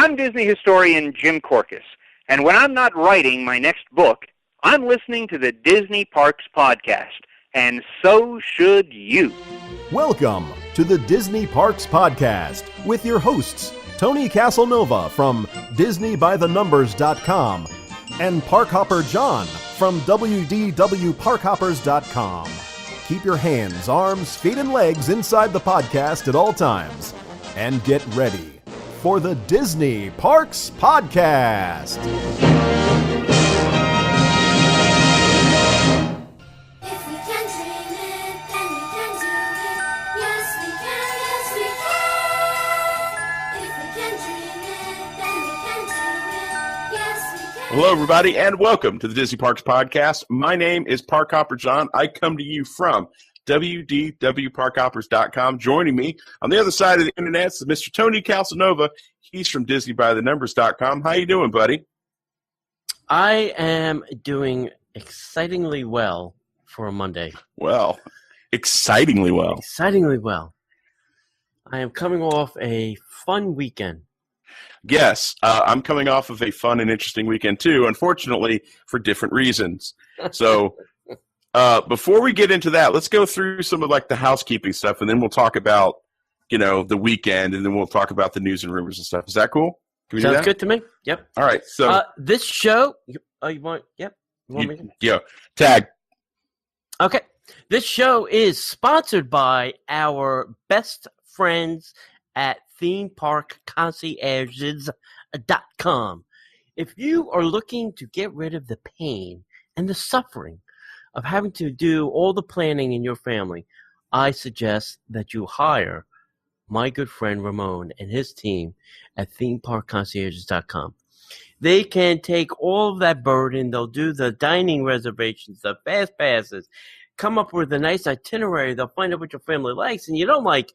I'm Disney historian Jim Korkis, and when I'm not writing my next book, I'm listening to the Disney Parks Podcast, and so should you. Welcome to the Disney Parks Podcast with your hosts, Tony Casanova from DisneyByTheNumbers.com and Parkhopper John from WDWParkhoppers.com. Keep your hands, arms, feet, and legs inside the podcast at all times. And get ready for the Disney Parks Podcast. Hello, everybody, and welcome to the Disney Parks Podcast. My name is Parkhopper John. I come to you from WDWParkhoppers.com. Joining me on the other side of the internet is Mr. Tony Casanova. He's from DisneyByTheNumbers.com. How you doing, buddy? I am doing excitingly well for a Monday. Well, excitingly well. Excitingly well. I am coming off a fun weekend. Yes, I'm coming off of a fun and interesting weekend, too, unfortunately, for different reasons. So before we get into that, let's go through some of like the housekeeping stuff, and then we'll talk about, the weekend, and then we'll talk about the news and rumors and stuff. Is that cool? Can we do that? Sounds good to me. Yep. All right. So this show, you want me to? Yeah, tag. Okay. This show is sponsored by our best friends at themeparkconcierges.com. If you are looking to get rid of the pain and the suffering of having to do all the planning in your family, I suggest that you hire my good friend Ramon and his team at themeparkconcierges.com. They can take all of that burden. They'll do the dining reservations, the fast passes, come up with a nice itinerary. They'll find out what your family likes and you don't like,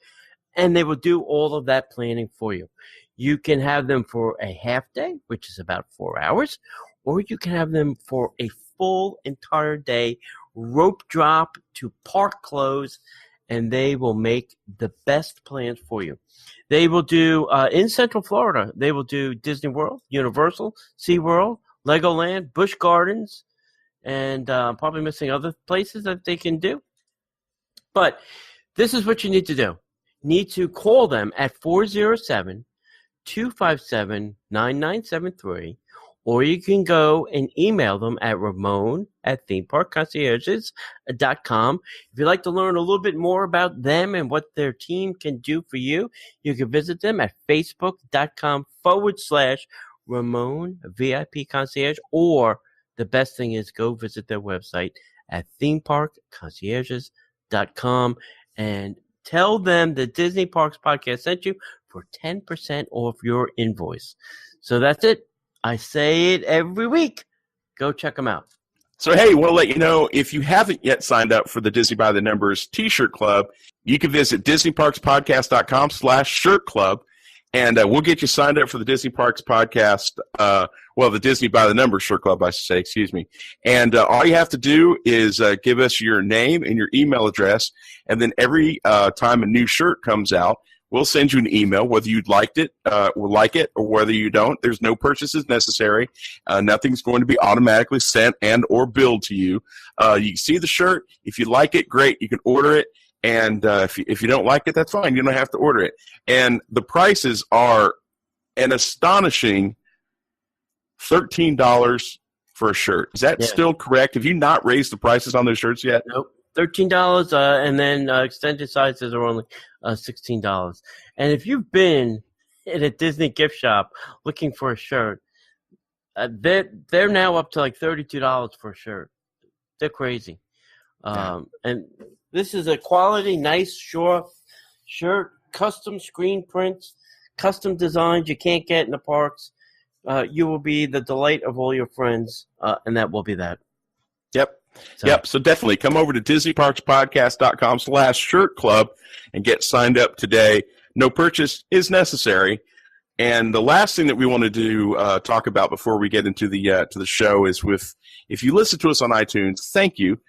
and they will do all of that planning for you. You can have them for a half day, which is about 4 hours, or you can have them for a full entire day, rope drop to park close, and they will make the best plans for you. They will do, in Central Florida, they will do Disney World, Universal, SeaWorld, Legoland, Busch Gardens, and probably missing other places that they can do. But this is what you need to do. Need to call them at 407-257-9973, or you can go and email them at ramon@themeparkconcierges.com. If you'd like to learn a little bit more about them and what their team can do for you, you can visit them at facebook.com/Ramon VIP Concierge, or the best thing is go visit their website at themeparkconcierges.com and tell them the Disney Parks Podcast sent you for 10% off your invoice. So that's it. I say it every week. Go check them out. So, hey, we'll let you know, if you haven't yet signed up for the Disney by the Numbers T-shirt club, you can visit DisneyParksPodcast.com/shirt club, and we'll get you signed up for the Disney Parks Podcast, the Disney by the Numbers shirt club, I should say, excuse me. And all you have to do is give us your name and your email address, and then every time a new shirt comes out, we'll send you an email, whether you'd like it or whether you don't. There's no purchases necessary. Nothing's going to be automatically sent and or billed to you. You can see the shirt. If you like it, great. You can order it. And if you don't like it, that's fine. You don't have to order it. And the prices are an astonishing $13 for a shirt. Is that still correct? Have you not raised the prices on those shirts yet? Nope. $13, and then extended sizes are only $16. And if you've been in a Disney gift shop looking for a shirt, they're now up to like $32 for a shirt. They're crazy. And this is a quality, nice, short shirt, custom screen prints, custom designs you can't get in the parks. You will be the delight of all your friends, and that will be that. Yep. So definitely come over to DisneyParksPodcast.com/shirt club and get signed up today. No purchase is necessary. And the last thing that we want to do, talk about before we get into the show is if you listen to us on iTunes, thank you.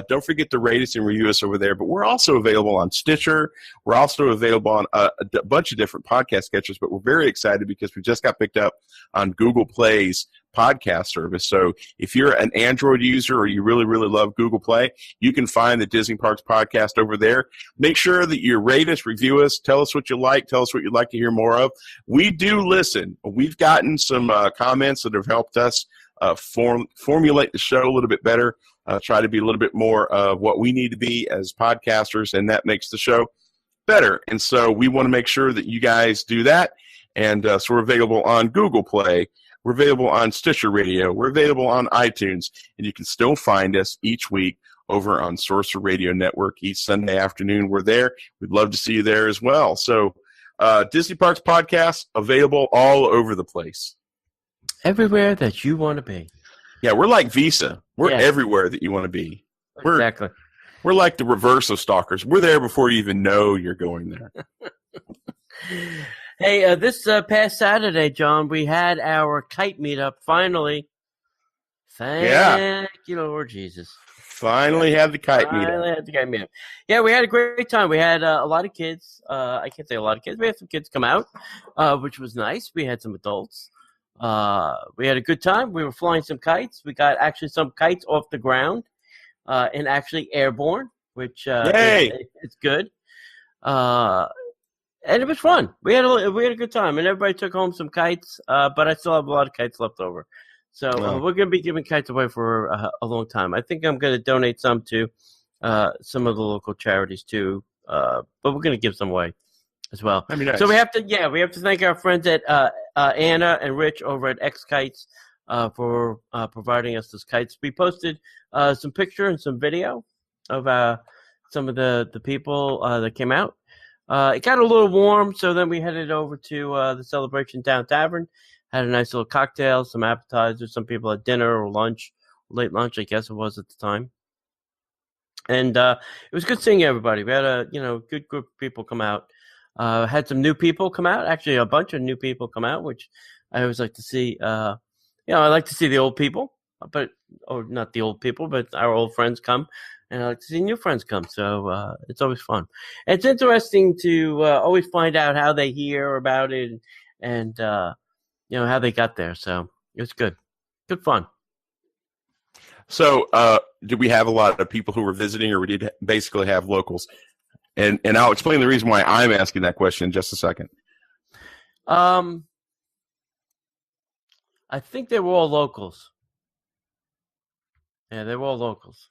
Don't forget to rate us and review us over there. But we're also available on Stitcher. We're also available on a bunch of different podcast catchers. But we're very excited because we just got picked up on Google Play's podcast service. So if you're an Android user or you really, really love Google Play, you can find the Disney Parks podcast over there. Make sure that you rate us, review us, tell us what you like, tell us what you'd like to hear more of. We do listen. We've gotten some comments that have helped us formulate the show a little bit better, try to be a little bit more of what we need to be as podcasters, and that makes the show better. And so we want to make sure that you guys do that. And so we're available on Google Play. We're available on Stitcher Radio. We're available on iTunes. And you can still find us each week over on Sorcerer Radio Network. Each Sunday afternoon, we're there. We'd love to see you there as well. So Disney Parks Podcast, available all over the place. Everywhere that you want to be. Yeah, we're like Visa. We're everywhere that you want to be. Exactly. We're like the reverse of stalkers. We're there before you even know you're going there. Hey, this past Saturday, John, we had our kite meetup finally. Thank you, Lord Jesus. Finally had the kite meetup. Yeah, we had a great time. We had a lot of kids. I can't say a lot of kids. We had some kids come out, which was nice. We had some adults. We had a good time. We were flying some kites. We got actually some kites off the ground and actually airborne, which it's good. And it was fun. We had a good time, and everybody took home some kites. But I still have a lot of kites left over, so we're going to be giving kites away for a long time. I think I'm going to donate some to some of the local charities too. But we're going to give some away as well. That'd be nice. So we have to thank our friends at Anna and Rich over at X Kites for providing us those kites. We posted some picture and some video of some of the people that came out. It got a little warm, so then we headed over to the Celebration Town Tavern, had a nice little cocktail, some appetizers, some people had dinner or lunch, late lunch, I guess it was at the time. And it was good seeing everybody. We had a good group of people come out. Had some new people come out, actually a bunch of new people come out, which I always like to see. I like to see the old people, or not the old people, but our old friends come. And I like to see new friends come, so it's always fun. And it's interesting to always find out how they hear about it and how they got there. So it was good fun. So did we have a lot of people who were visiting, or we did basically have locals? And I'll explain the reason why I'm asking that question in just a second. I think they were all locals. Yeah, they were all locals.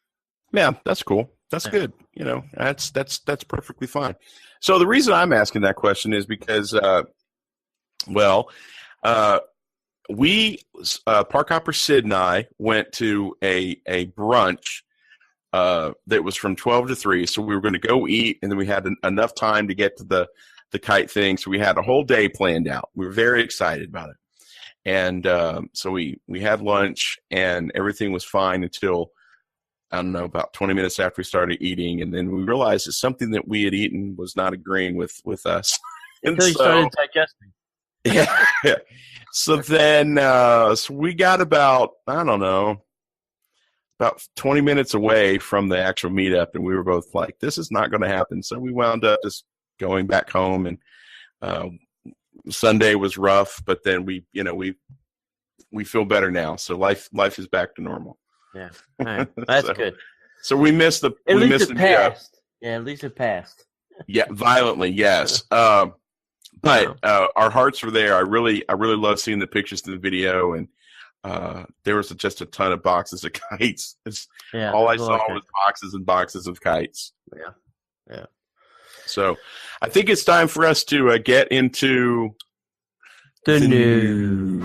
Yeah, that's cool. That's good. That's perfectly fine. So the reason I'm asking that question is because, Parkhopper Sid and I went to a brunch that was from 12 to 3. So we were going to go eat, and then we had enough time to get to the kite thing. So we had a whole day planned out. We were very excited about it. And so we had lunch, and everything was fine until, I don't know, about 20 minutes after we started eating, and then we realized that something that we had eaten was not agreeing with us. Until you started digesting. Yeah. So then so we got about 20 minutes away from the actual meetup, and we were both like, this is not going to happen. So we wound up just going back home, and Sunday was rough, but then we feel better now. So life is back to normal. Yeah, all right. That's good. So we missed the. At least it passed. Yeah, at least it passed. Yeah, violently, yes. But our hearts were there. I really love seeing the pictures and the video, and there was just a ton of boxes of kites. All I saw was boxes and boxes of kites. Yeah. So I think it's time for us to get into the news.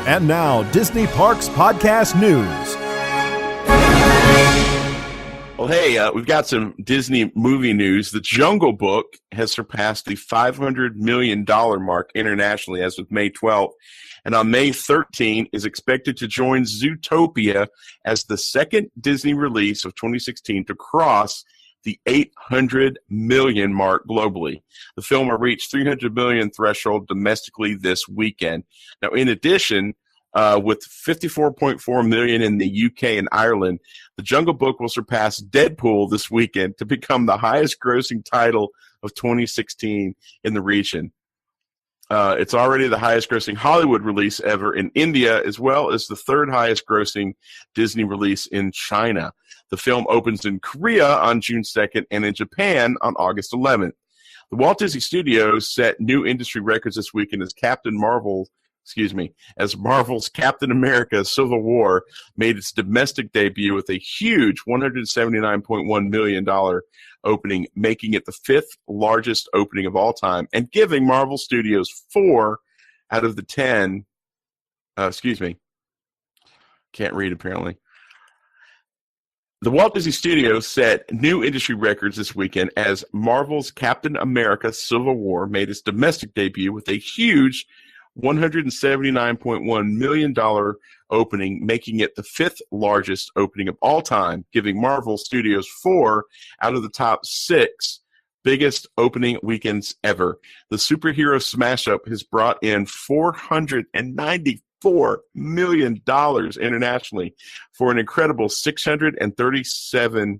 And now, Disney Parks Podcast News. Well, hey, we've got some Disney movie news. The Jungle Book has surpassed the $500 million mark internationally as of May 12th. And on May 13th is expected to join Zootopia as the second Disney release of 2016 to cross the 800 million mark globally. The film will reach 300 million threshold domestically this weekend. Now, in addition, With 54.4 million in the UK and Ireland, The Jungle Book will surpass Deadpool this weekend to become the highest-grossing title of 2016 in the region. It's already the highest-grossing Hollywood release ever in India, as well as the third highest-grossing Disney release in China. The film opens in Korea on June 2nd and in Japan on August 11th. The Walt Disney Studios set new industry records this weekend as Marvel's Captain America Civil War made its domestic debut with a huge $179.1 million opening, making it the fifth largest opening of all time and giving Marvel Studios 4 out of the 10. Can't read apparently. The Walt Disney Studios set new industry records this weekend as Marvel's Captain America Civil War made its domestic debut with a huge $179.1 million opening, making it the fifth largest opening of all time, giving Marvel Studios 4 out of the top 6 biggest opening weekends ever. The superhero smash-up has brought in $494 million internationally for an incredible $637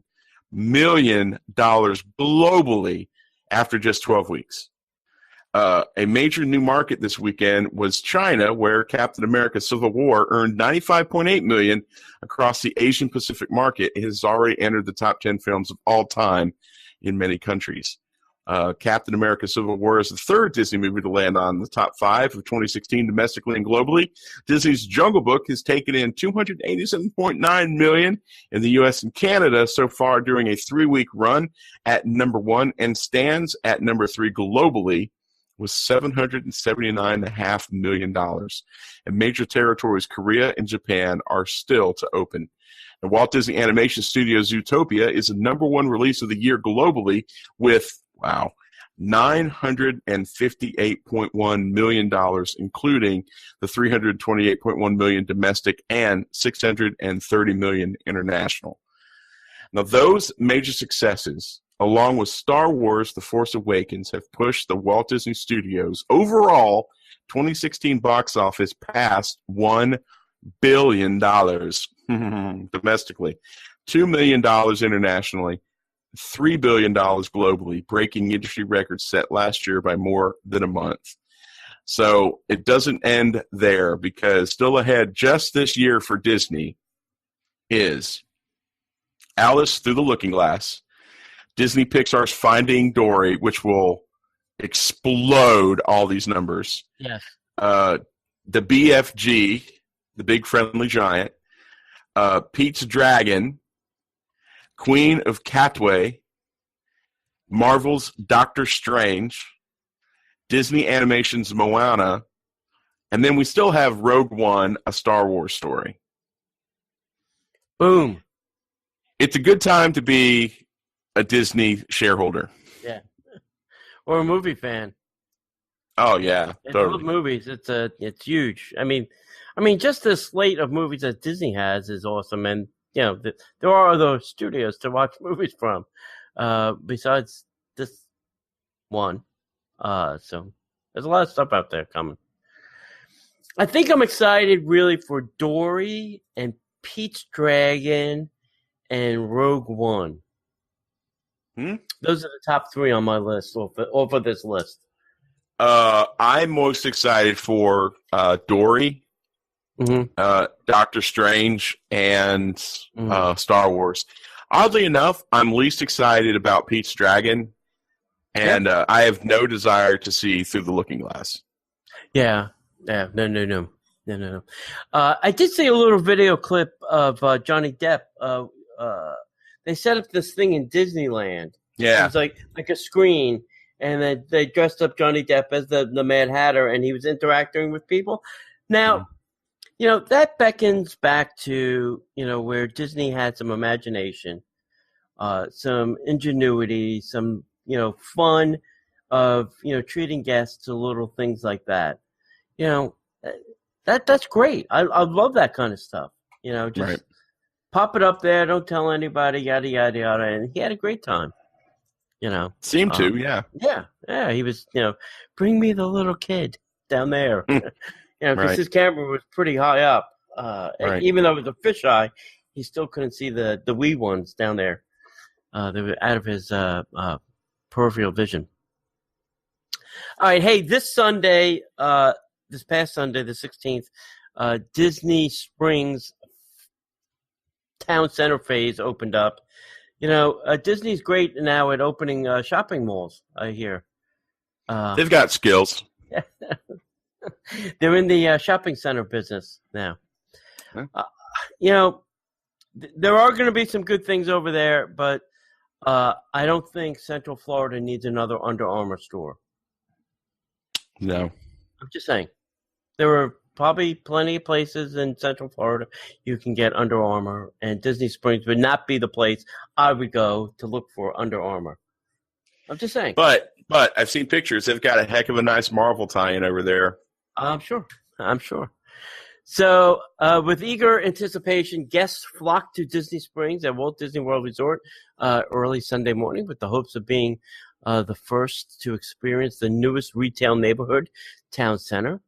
million globally after just 12 weeks. A major new market this weekend was China, where Captain America Civil War earned $95.8 million across the Asian Pacific market. It has already entered the top 10 films of all time in many countries. Captain America Civil War is the third Disney movie to land on the top 5 of 2016 domestically and globally. Disney's Jungle Book has taken in $287.9 million in the U.S. and Canada so far during a 3-week run at number 1 and stands at number 3 globally with $779.5 million. And major territories, Korea and Japan, are still to open. The Walt Disney Animation Studios' Zootopia is the number 1 release of the year globally with, $958.1 million, including the $328.1 million domestic and $630 million international. Now, those major successes, along with Star Wars The Force Awakens, have pushed the Walt Disney Studios' overall 2016 box office past $1 billion domestically, $2 million internationally, $3 billion globally, breaking industry records set last year by more than a month. So it doesn't end there, because still ahead just this year for Disney is Alice Through the Looking Glass, Disney Pixar's Finding Dory, which will explode all these numbers. Yes. The BFG, The Big Friendly Giant, Pete's Dragon, Queen of Katwe, Marvel's Doctor Strange, Disney Animation's Moana, and then we still have Rogue One, A Star Wars Story. Boom. It's a good time to be a Disney shareholder. Yeah. Or a movie fan. Oh, yeah. If Totally. you love movies, it's huge. I mean, just the slate of movies that Disney has is awesome, and there are other studios to watch movies from, besides this one. So there's a lot of stuff out there coming. I think I'm excited really for Dory and Pete's Dragon and Rogue One. Those are the top 3 on my list, over this list. I'm most excited for Dory, Doctor Strange, and Star Wars. Oddly enough, I'm least excited about Pete's Dragon, and I have no desire to see Through the Looking Glass. Yeah. No. I did see a little video clip of Johnny Depp. They set up this thing in Disneyland. Yeah. It was like a screen, and then they dressed up Johnny Depp as the Mad Hatter, and he was interacting with people. Now, that beckons back to, where Disney had some imagination, some ingenuity, some, fun of, treating guests to little things like that. That's great. I love that kind of stuff. Just right. Pop it up there. Don't tell anybody, yada, yada, yada. And he had a great time. Seemed to, yeah. Yeah. He was, bring me the little kid down there. because Right. his camera was pretty high up. Right. Even though it was a fisheye, he still couldn't see the wee ones down there. They were out of his peripheral vision. All right, hey, this Sunday, this past Sunday, the 16th, Disney Springs Town Center phase opened up. Disney's great now at opening shopping malls, I hear. They've got skills. They're in the shopping center business now. Huh? There are going to be some good things over there, but I don't think Central Florida needs another Under Armour store. No. I'm just saying. There are probably plenty of places in Central Florida you can get Under Armour, and Disney Springs would not be the place I would go to look for Under Armour. I'm just saying. But I've seen pictures. They've got a heck of a nice Marvel tie-in over there. I'm sure. So, with eager anticipation, guests flocked to Disney Springs at Walt Disney World Resort early Sunday morning with the hopes of being the first to experience the newest retail neighborhood, Town Center.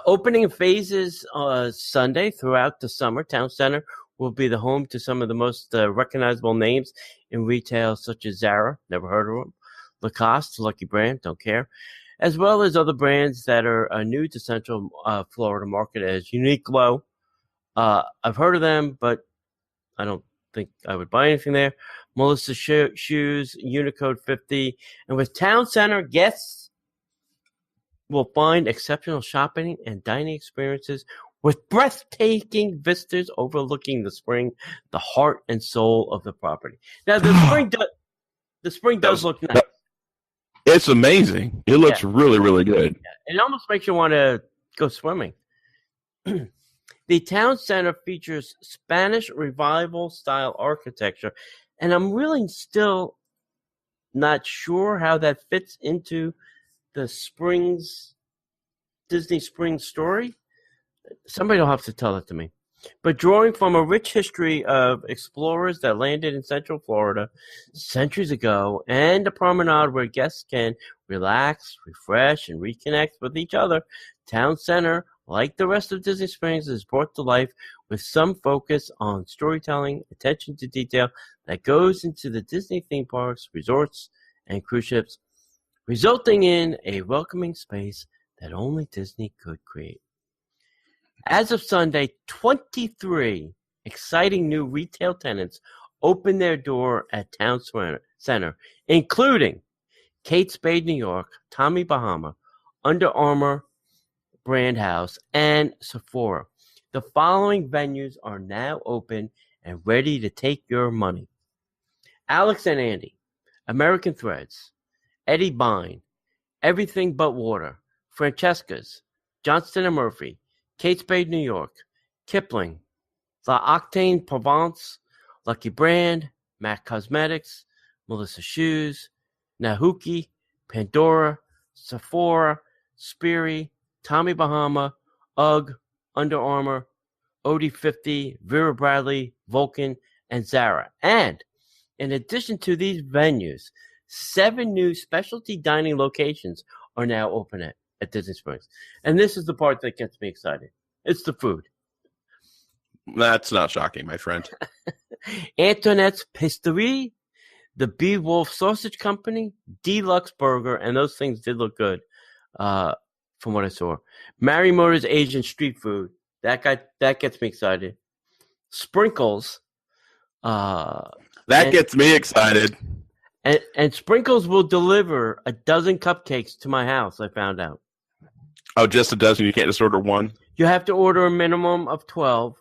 Opening in phases Sunday throughout the summer, Town Center will be the home to some of the most recognizable names in retail, such as Zara, never heard of them, Lacoste, Lucky Brand, don't care, as well as other brands that are new to Central Florida market as Uniqlo. I've heard of them, but I don't think I would buy anything there. Melissa Shoes, Unicode 50. And with Town Center, guests will find exceptional shopping and dining experiences with breathtaking vistas overlooking the spring, the heart and soul of the property. Now, the spring does look nice. It's amazing. It looks really, really good. Yeah. It almost makes you want to go swimming. The Town Center features Spanish Revival style architecture, and I'm really still not sure how that fits into the Disney Springs story. Somebody will have to tell it to me. But drawing from a rich history of explorers that landed in Central Florida centuries ago, and a promenade where guests can relax, refresh, and reconnect with each other, Town Center, like the rest of Disney Springs, is brought to life with some focus on storytelling, attention to detail that goes into the Disney theme parks, resorts, and cruise ships, resulting in a welcoming space that only Disney could create. As of Sunday, 23 exciting new retail tenants opened their door at Town Center, including Kate Spade New York, Tommy Bahama, Under Armour Brand House, and Sephora. The following venues are now open and ready to take your money: Alex and Andy, American Threads, Eddie Bine, Everything But Water, Francesca's, Johnston and Murphy, Kate Spade New York, Kipling, La Octane Provence, Lucky Brand, MAC Cosmetics, Melissa Shoes, Nahuki, Pandora, Sephora, Sperry, Tommy Bahama, UGG, Under Armour, OD50, Vera Bradley, Vulcan, and Zara. And in addition to these venues, 7 new specialty dining locations are now open at Disney Springs. And this is the part that gets me excited. It's the food. That's not shocking, my friend. Antoinette's Patisserie, the Beewolf Sausage Company, Deluxe Burger, and those things did look good from what I saw. Marimoto's Asian Street Food. That gets me excited. Sprinkles. Gets me excited. And Sprinkles will deliver a dozen cupcakes to my house, I found out. Oh, just a dozen? You can't just order one? You have to order a minimum of 12.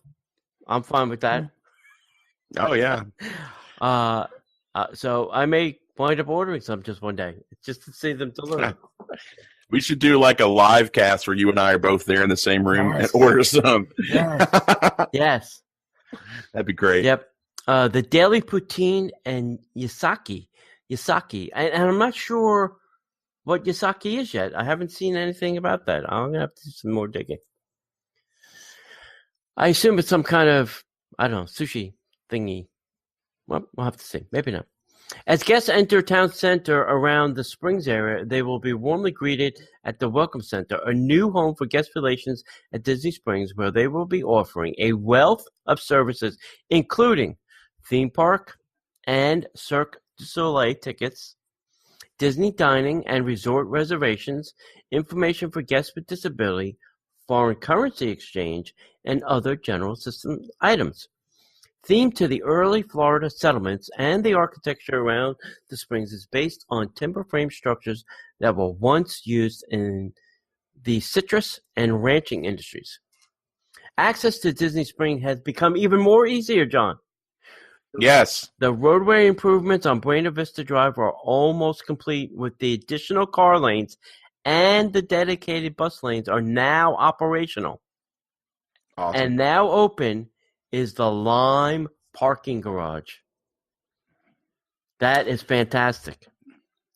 I'm fine with that. Oh, yeah. So I may wind up ordering some just one day, just to see them deliver. We should do like a live cast where you and I are both there in the same room and order some. Yes. That'd be great. Yep. The Daily Poutine and Yasaki. And I'm not sure what Yasaki is yet. I haven't seen anything about that. I'm going to have to do some more digging. I assume it's some kind of, I don't know, sushi thingy. Well, we'll have to see. Maybe not. As guests enter town center around the Springs area, they will be warmly greeted at the Welcome Center, a new home for guest relations at Disney Springs, where they will be offering a wealth of services, including theme park and Cirque du Soleil tickets, Disney dining and resort reservations, information for guests with disability, foreign currency exchange, and other general system items. Themed to the early Florida settlements, and the architecture around the Springs is based on timber frame structures that were once used in the citrus and ranching industries. Access to Disney Springs has become even more easier, John. Yes. The roadway improvements on Buena Vista Drive are almost complete, with the additional car lanes and the dedicated bus lanes are now operational. Awesome. And now open is the Lime parking garage. That is fantastic.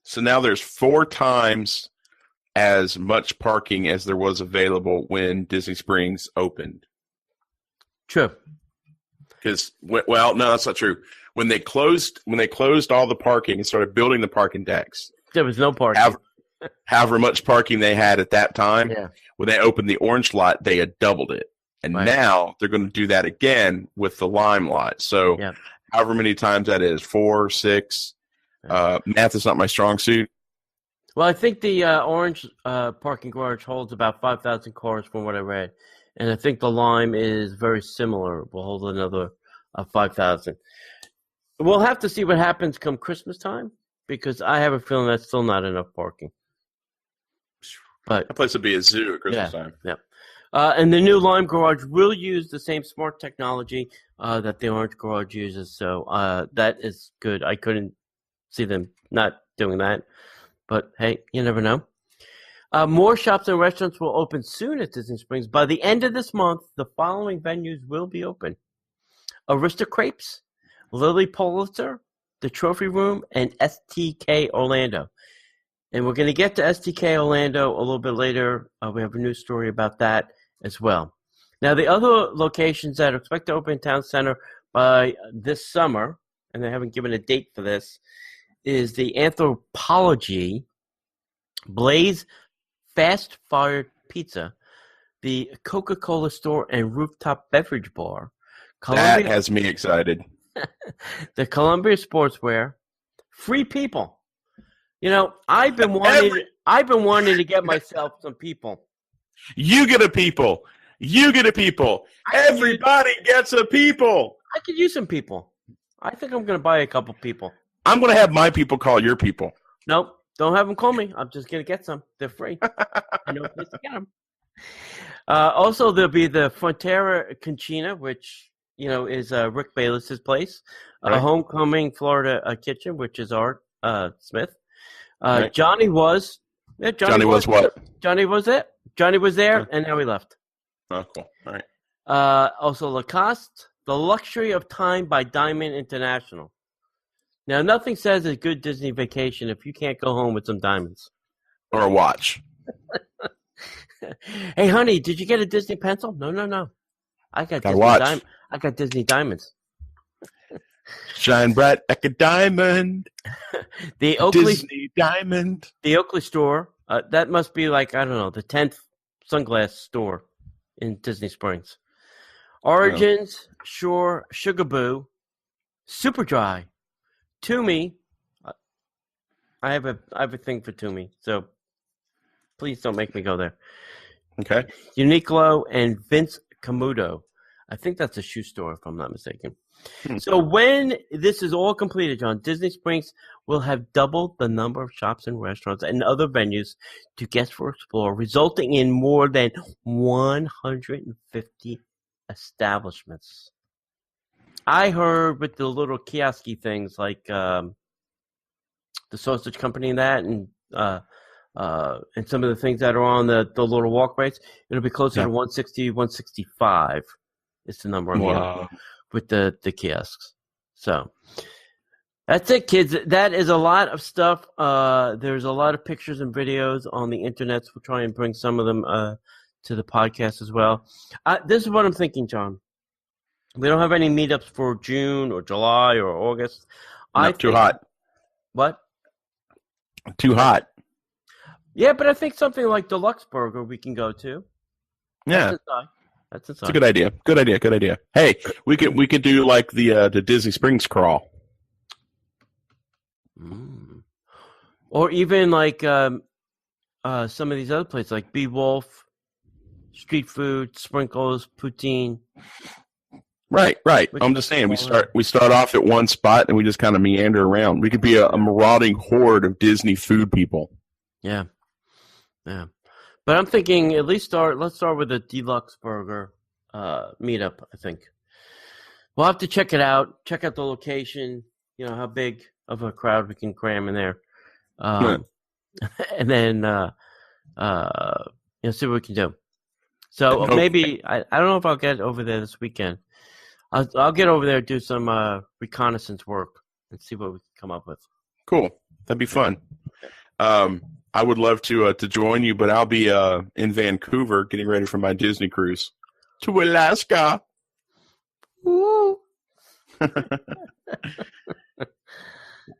So now there's 4 times as much parking as there was available when Disney Springs opened. True. Because, well, no, that's not true. When they closed all the parking and started building the parking decks, There was no parking. however much parking they had at that time, Yeah. when they opened the orange lot, they had doubled it. And Right. now they're going to do that again with the lime lot. So Yeah. however many times that is, 4, 6. Math is not my strong suit. Well, I think the orange parking garage holds about 5,000 cars from what I read. And I think the Lime is very similar. We'll hold another 5,000. We'll have to see what happens come Christmas time, because I have a feeling that's still not enough parking. But That place would be a zoo at Christmas time. Yeah. And the new Lime garage will use the same smart technology that the orange garage uses. So that is good. I couldn't see them not doing that. But hey, you never know. More shops and restaurants will open soon at Disney Springs. By the end of this month, the following venues will be open: Aristocrapes, Lily Pulitzer, the Trophy Room, and STK Orlando. And we're going to get to STK Orlando a little bit later. We have a news story about that as well. Now, the other locations that are expected to open in Town Center by this summer, and they haven't given a date for this, is the Anthropology, Blaze Fast Fired Pizza, the Coca-Cola Store and Rooftop Beverage Bar, That has me excited. the Columbia Sportswear, Free People. You know, I've been wanting to get myself some people. You get a people. You get a people. Everybody gets a people. I could use some people. I think I'm going to buy a couple people. I'm going to have my people call your people. Nope, don't have them call me. I'm just going to get some. They're free. I know a place to get them. Also, there'll be the Frontera Cantina, which, you know, is Rick Bayless's place. Right. Homecoming Florida Kitchen, which is Art Smith. Right. Johnny was what? Johnny was it. Johnny was there, and now he left. Oh, cool. All right. Also, Lacoste, The Luxury of Time by Diamond International. Now, nothing says a good Disney vacation if you can't go home with some diamonds. Or a watch. Hey, honey, did you get a Disney pencil? No. I got Got a watch. I got Disney diamonds. Shine bright like a diamond. The Oakley Disney diamond. The Oakley store. That must be like, I don't know, the 10th sunglass store in Disney Springs. Origins, Shore, Sugarboo, Superdry, Toomey. I have a thing for Toomey, so please don't make me go there. Okay. Uniqlo and Vince Camuto. I think that's a shoe store, if I'm not mistaken. So when this is all completed, John, Disney Springs will have doubled the number of shops and restaurants and other venues to guests for explore, resulting in more than 150 establishments. I heard with the little kiosky things like the sausage company and that, and some of the things that are on the little walkways, it'll be closer to 160, 165 is the number I'm hearing with the kiosks. So that's it, kids. That is a lot of stuff. There's a lot of pictures and videos on the internet. So we'll try and bring some of them to the podcast as well. This is what I'm thinking, John. We don't have any meetups for June or July or August. Too hot. What? Too hot. Yeah, but I think something like Deluxe Burger we can go to. Yeah. That's It's a good idea. Good idea. Hey, we could do like the Disney Springs crawl. Or even like some of these other places, like Beewolf, street food, sprinkles, poutine. Right. I'm just saying we start off at one spot and we just kind of meander around. We could be a marauding horde of Disney food people. Yeah. But I'm thinking let's start with a Deluxe Burger meetup, I think. We'll have to check it out, check out the location, how big of a crowd we can cram in there. And then see what we can do. So maybe I don't know if I'll get over there this weekend. I'll get over there, do some reconnaissance work, and see what we can come up with. Cool, that'd be fun. I would love to join you, but I'll be in Vancouver getting ready for my Disney cruise to Alaska. Woo.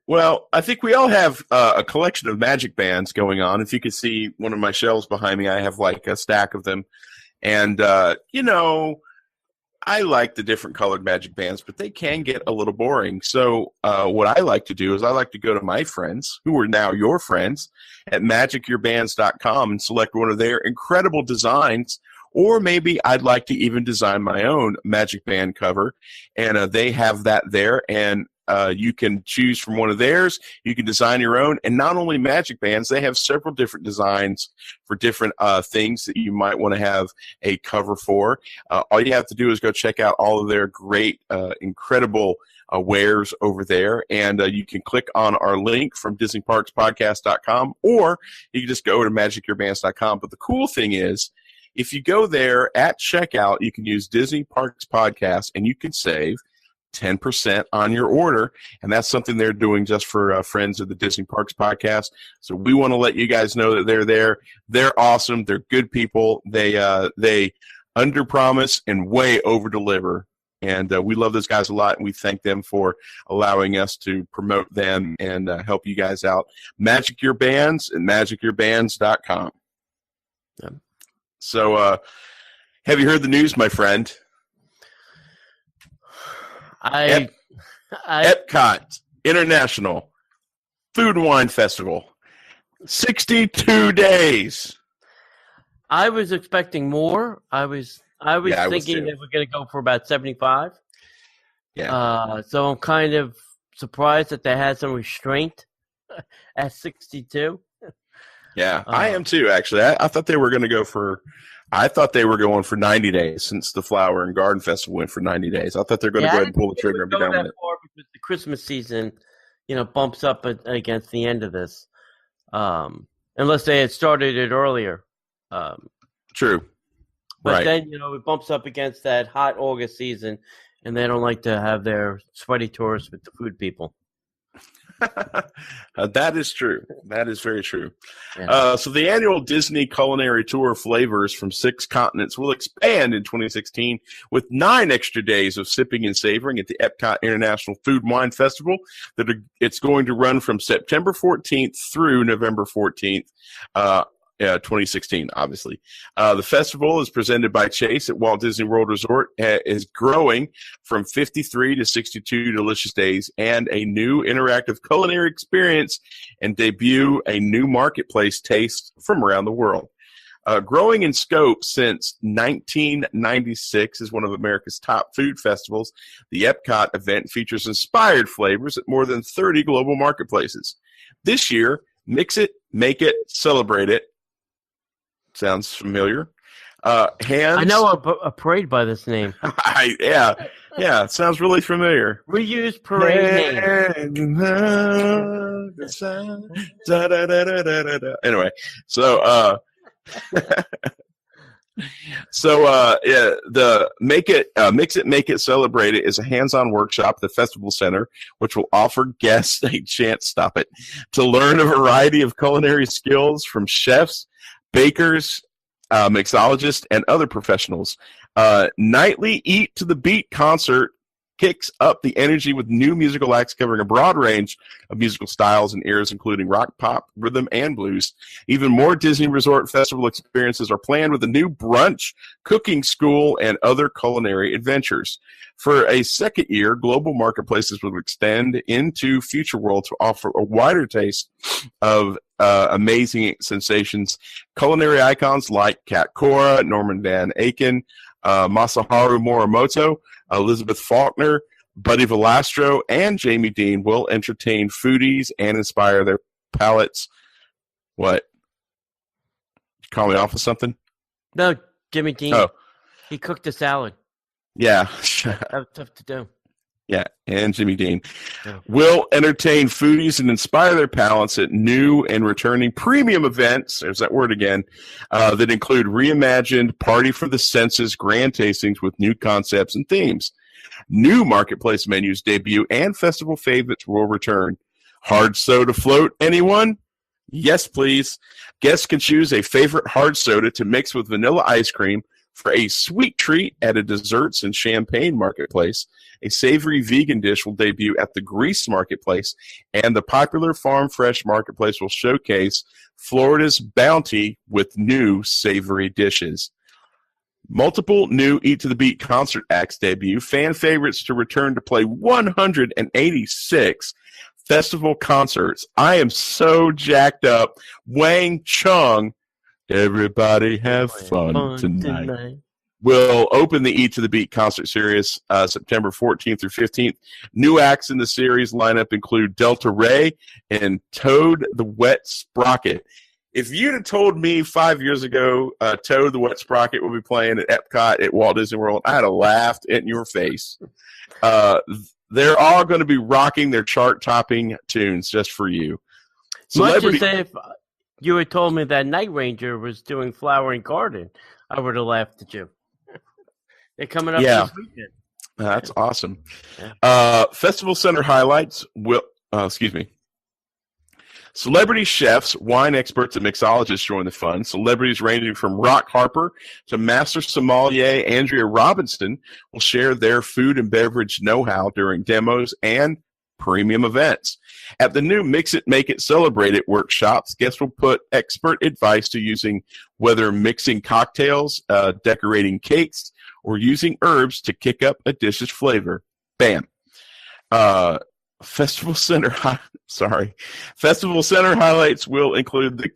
Well, I think we all have a collection of magic bands going on. If you could see one of my shelves behind me, I have like a stack of them. And, I like the different colored magic bands, but they can get a little boring. So what I like to do is I like to go to my friends, who are now your friends, at magicyourbands.com and select one of their incredible designs. Or maybe I'd like to even design my own magic band cover. And they have that there. And you can choose from one of theirs. You can design your own. And not only magic bands, they have several different designs for different things that you might want to have a cover for. All you have to do is go check out all of their great, incredible wares over there. And you can click on our link from DisneyParksPodcast.com, or you can just go to magicyourbands.com. But the cool thing is, if you go there at checkout, you can use Disney Parks Podcast, and you can save 10% on your order, and that's something they're doing just for friends of the Disney Parks Podcast. So we want to let you guys know that they're there. They're awesome. They're good people. They underpromise and way overdeliver, and we love those guys a lot, and we thank them for allowing us to promote them and help you guys out. Magic Your Bands and magicyourbands.com. Yeah. So have you heard the news, my friend? Epcot International Food and Wine Festival, 62 days. I was expecting more. I was thinking that we're going to go for about 75. Yeah. So I'm kind of surprised that they had some restraint at 62. Yeah, I am too. Actually, I thought they were going to go for. I thought they were going for 90 days, since the Flower and Garden Festival went for 90 days. I thought they were going to go ahead and pull the trigger and be done with it. Because the Christmas season, bumps up against the end of this, unless they had started it earlier. True. But then, it bumps up against that hot August season, and they don't like to have their sweaty tours with the food people. That is true. That is very true. Yeah. So the annual Disney Culinary Tour Flavors from 6 continents will expand in 2016 with 9 extra days of sipping and savoring at the Epcot International Food and Wine Festival. It's going to run from September 14th through November 14th. 2016, obviously. The festival is presented by Chase at Walt Disney World Resort, is growing from 53 to 62 delicious days, and a new interactive culinary experience, and debut a new marketplace taste from around the world. Growing in scope since 1996 is one of America's top food festivals. The Epcot event features inspired flavors at more than 30 global marketplaces. This year, Mix It, Make It, Celebrate It. Sounds familiar. I know a parade by this name. Yeah, it sounds really familiar. Reuse parade name. Anyway, the Mix It, Make It, Celebrate It is a hands-on workshop at the Festival Center, which will offer guests a chance, to learn a variety of culinary skills from chefs, bakers, mixologists, and other professionals. Nightly Eat to the Beat concert kicks up the energy with new musical acts covering a broad range of musical styles and eras, including rock, pop, rhythm, and blues. Even more Disney Resort Festival experiences are planned with a new brunch, cooking school, and other culinary adventures. For a second year, global marketplaces will extend into Future World to offer a wider taste of amazing sensations. Culinary icons like Kat Cora, Norman Van Aken, Masaharu Morimoto, Elizabeth Faulkner, Buddy Valastro, and Jamie Dean will entertain foodies and inspire their palates. What? Call me off of something? No, Jimmy Dean. Oh. He cooked a salad. Yeah. That was tough to do. Yeah, and Jimmy Dean Yeah. will entertain foodies and inspire their palates at new and returning premium events, there's that word again, that include reimagined Party for the Senses grand tastings with new concepts and themes. New marketplace menus debut and festival favorites will return. Hard soda float, anyone? Yes, please. Guests can choose a favorite hard soda to mix with vanilla ice cream for a sweet treat at a desserts and champagne marketplace. A savory vegan dish will debut at the Grease Marketplace, and the popular Farm Fresh Marketplace will showcase Florida's bounty with new savory dishes. Multiple new Eat to the Beat concert acts debut. Fan favorites to return to play 186 festival concerts. I am so jacked up. Wang Chung, everybody have fun tonight. Will open the Eat to the Beat concert series September 14th through 15th. New acts in the series lineup include Delta Ray and Toad the Wet Sprocket. If you'd have told me 5 years ago Toad the Wet Sprocket would be playing at Epcot at Walt Disney World, I'd have laughed in your face. They're all going to be rocking their chart-topping tunes just for you. Much as if you had told me that Night Ranger was doing Flowering Garden, I would have laughed at you. They're coming up this weekend. That's awesome. Yeah. Festival Center highlights will, celebrity chefs, wine experts, and mixologists join the fun. Celebrities ranging from Rock Harper to Master Sommelier Andrea Robinson will share their food and beverage know-how during demos and premium events. At the new Mix It, Make It, Celebrate It workshops, guests will put expert advice to using whether mixing cocktails, decorating cakes, or using herbs to kick up a dish's flavor. Bam. Festival Center highlights will include the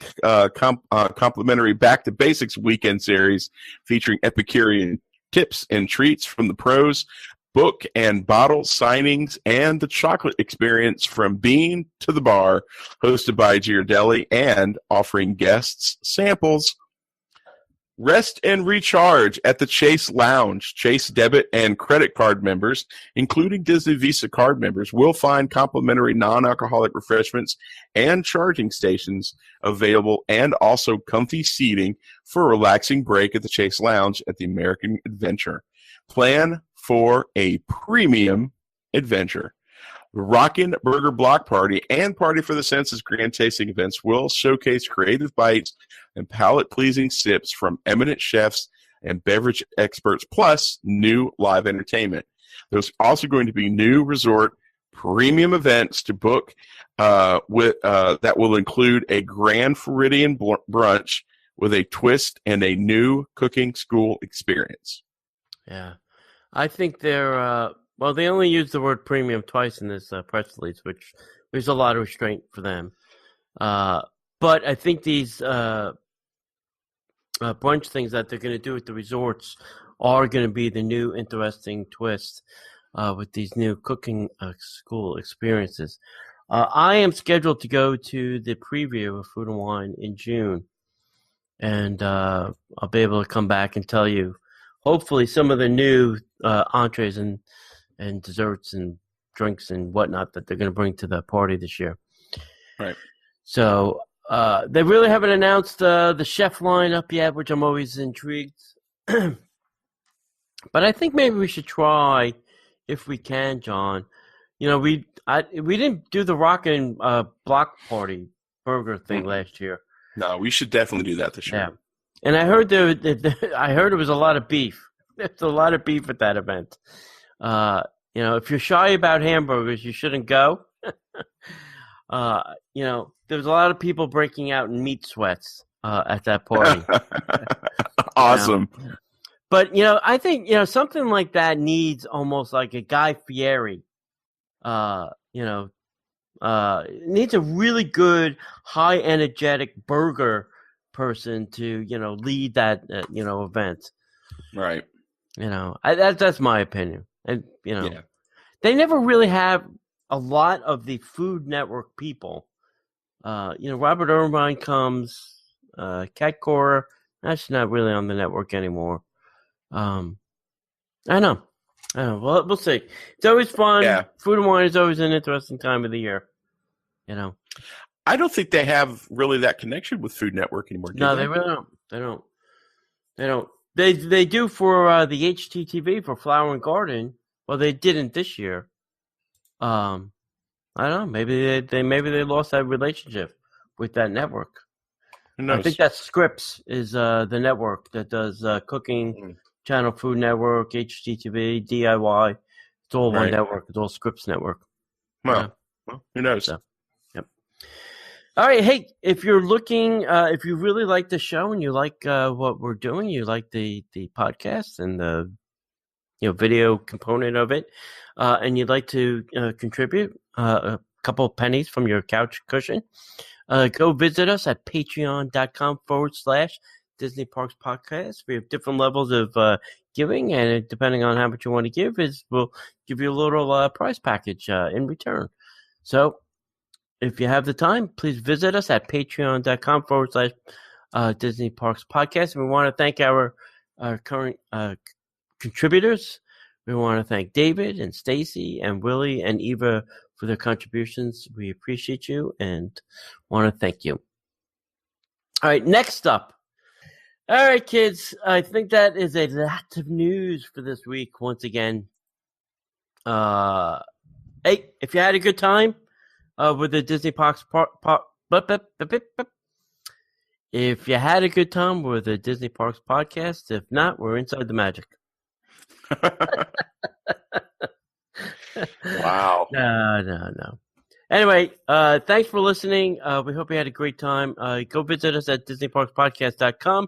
complimentary Back to Basics weekend series featuring Epicurean tips and treats from the pros, book and bottle signings, and the chocolate experience from bean to the bar, hosted by Giardelli and offering guests samples. Rest and recharge at the Chase Lounge. Chase debit and credit card members, including Disney Visa card members, will find complimentary non-alcoholic refreshments and charging stations available, and also comfy seating for a relaxing break at the Chase Lounge at the American Adventure. Plan for a premium adventure. The Rockin' Burger Block Party and Party for the Senses grand tasting events will showcase creative bites and palate-pleasing sips from eminent chefs and beverage experts, plus new live entertainment. There's also going to be new resort premium events to book that will include a Grand Floridian brunch with a twist and a new cooking school experience. Yeah. I think they're well, they only use the word premium twice in this press release, which there's a lot of restraint for them. But I think these brunch things that they're going to do at the resorts are going to be the new interesting twist with these new cooking school experiences. I am scheduled to go to the preview of Food and Wine in June, and I'll be able to come back and tell you, hopefully, some of the new entrees and desserts and drinks and whatnot that they're going to bring to the party this year. Right. So they really haven't announced the chef lineup yet, which I'm always intrigued. But I think maybe we should try, if we can, John. You know, we didn't do the Rockin' Block Party burger thing last year. No, we should definitely do that this year. Yeah. And I heard there was a lot of beef. There's a lot of beef at that event. if you're shy about hamburgers, you shouldn't go. There's a lot of people breaking out in meat sweats at that party. Awesome. But, I think, something like that needs almost like a Guy Fieri. Needs a really good, high energetic burger person to, lead that, event. Right. That's my opinion. And, they never really have a lot of the Food Network people. Robert Irvine comes, Cat Cora, that's not really on the network anymore. I know. Well, we'll see. It's always fun. Yeah. Food and Wine is always an interesting time of the year. I don't think they have really that connection with Food Network anymore. No, they really don't. They don't. They do for the HTTV for Flower and Garden. Well, they didn't this year. I don't know. Maybe they lost that relationship with that network. Who knows? I think that Scripps is the network that does cooking, Channel Food Network, HGTV, DIY. It's all one network. It's all Scripps network. Well, who knows? So, yep. All right. Hey, if you're looking, if you really like the show and you like what we're doing, you like the podcast and the video component of it, and you'd like to contribute a couple of pennies from your couch cushion, go visit us at patreon.com/Disney Parks Podcast. We have different levels of giving, and depending on how much you want to give, we'll give you a little prize package in return. So if you have the time, please visit us at patreon.com/Disney Parks Podcast. And we want to thank our current contributors. We want to thank David and Stacy and Willie and Eva for their contributions. We appreciate you and want to thank you. All right, next up. All right, kids. I think that is a lot of news for this week once again. Hey, if you had a good time with the Disney Parks if you had a good time with the Disney Parks podcast, if not, we're inside the magic. Wow. No. Anyway, thanks for listening. We hope you had a great time. Go visit us at DisneyParksPodcast.com.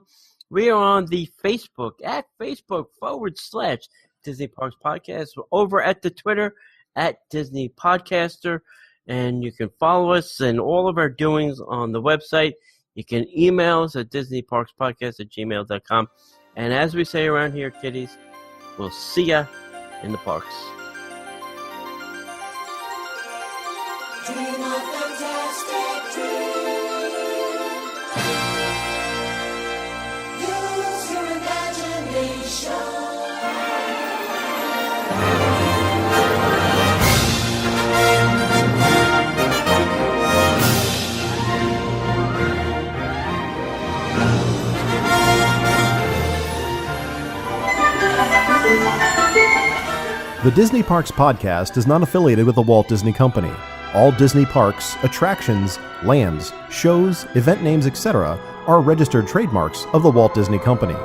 We are on the Facebook at Facebook/Disney Parks Podcast. We're over at the Twitter at Disney Podcaster. And you can follow us and all of our doings on the website. You can email us at DisneyParksPodcast@gmail.com. And as we say around here, kiddies, we'll see ya in the parks. Dream a fantastic dream. Use your imagination. The Disney Parks Podcast is not affiliated with the Walt Disney Company. All Disney parks, attractions, lands, shows, event names, etc. are registered trademarks of the Walt Disney Company.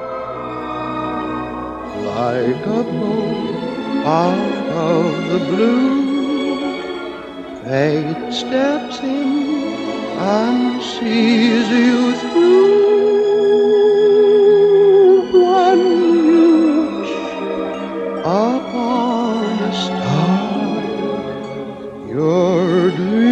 Like a boat out of the blue, fate steps in and sees you through. One you wish upon a star, your dream